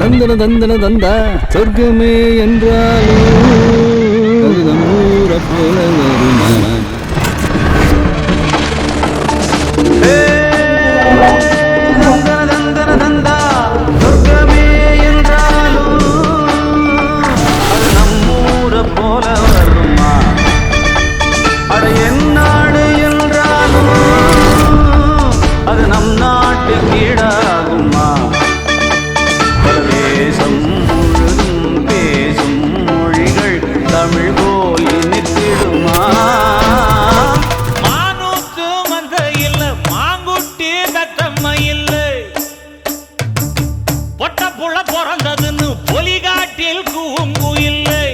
தந்தன தந்தன தந்தா சொர்க்கமே என்றாலும் அது நம்மூர போல வருமா பிறந்ததுன்னு பொலிகாட்டில் கூங்குயில்லை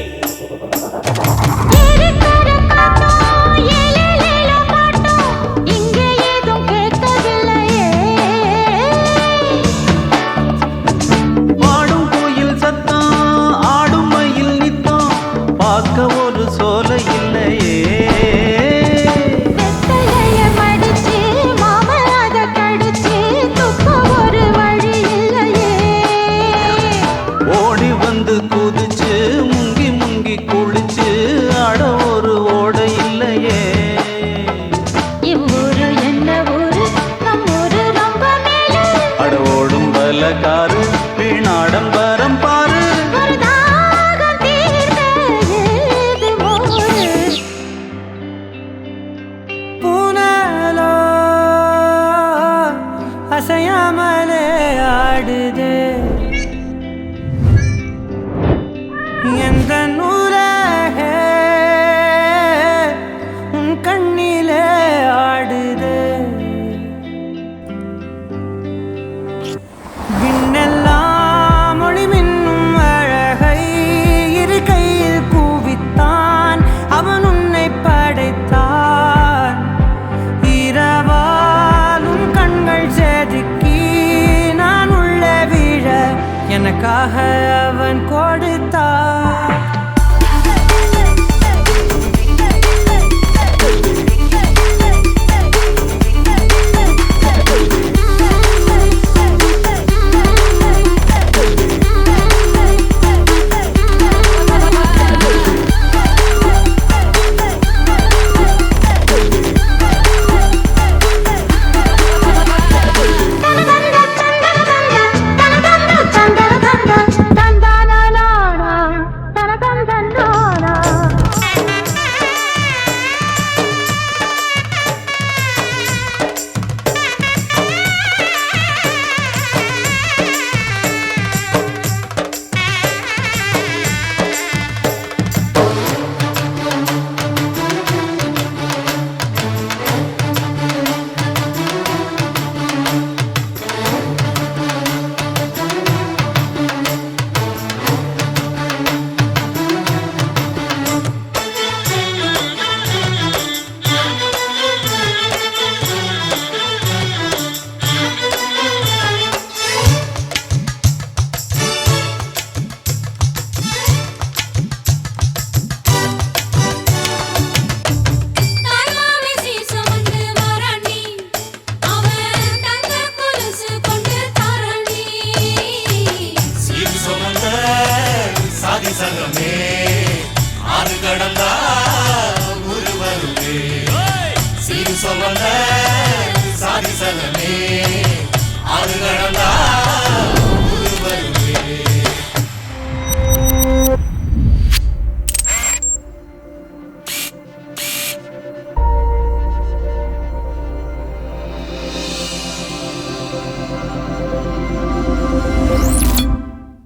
பாடும் கோயில் சத்தம் ஆடும் மயில் நித்தம் பார்க்க ஒரு சோலை இல்லையே குதிச்சு முங்கி முங்கி குளிச்சு ஆட ஒரு ஓட இல்லையே இவ்வூரு என்ன ஊரு நம்மூரு ரொம்ப மேலே அட ஓடும் பலகாரு வீணாடம்பரம் பாரு பூனாலோ அசையாமலே ஆடுதே எந்த நூலாக உன் கண்ணிலே ஆடுது விண்ணெல்லாம் மொழி மின்னும் அழகை இரு கையில் கூவித்தான் அவன் உன்னை படைத்தான் இரவால் உன் கண்கள் செதுக்கி நான் உள்ளே விழ எனக்காக அவன் கொடுத்தான் சங்கமே ஆறு கடந்தா ஒரு வருவே சீரு சொந்த சாதி சங்கமே ஆறு கடந்தா